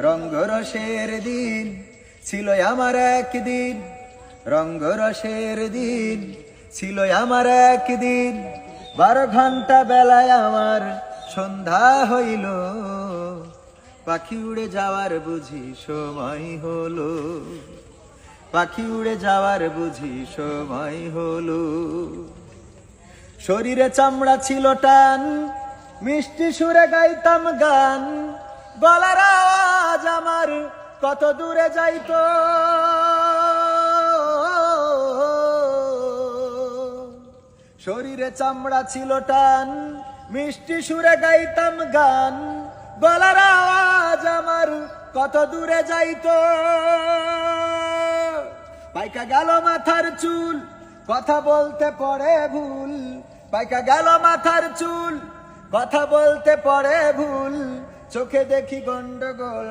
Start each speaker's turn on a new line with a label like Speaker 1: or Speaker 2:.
Speaker 1: রঙ্গরসের দিন ছিল আমার একদিন, রঙ্গরসের দিন ছিল আমার একদিন। 12 ঘন্টা বেলায় আমার সন্ধ্যা হইল, পাখি উড়ে যাওয়ার বুঝি সময় হলো, পাখি উড়ে যাওয়ার বুঝি সময় হলো। শরীরে চামড়া ছিল টান, মিষ্টি সুরে গাইতাম গান, গলার আওয়াজ আমার কত দূরে যাইতো। শরীরে চামড়া ছিল টান, মিষ্টি সুরে গাইতাম গান, গলার আওয়াজ আমার কত দূরে যাইতো। পাইকা গেল মাথার চুল, কথা বলতে পড়ে ভুল, পাইকা গেল মাথার চুল, কথা বলতে পড়ে ভুল, চোখে দেখি গন্ডগোল।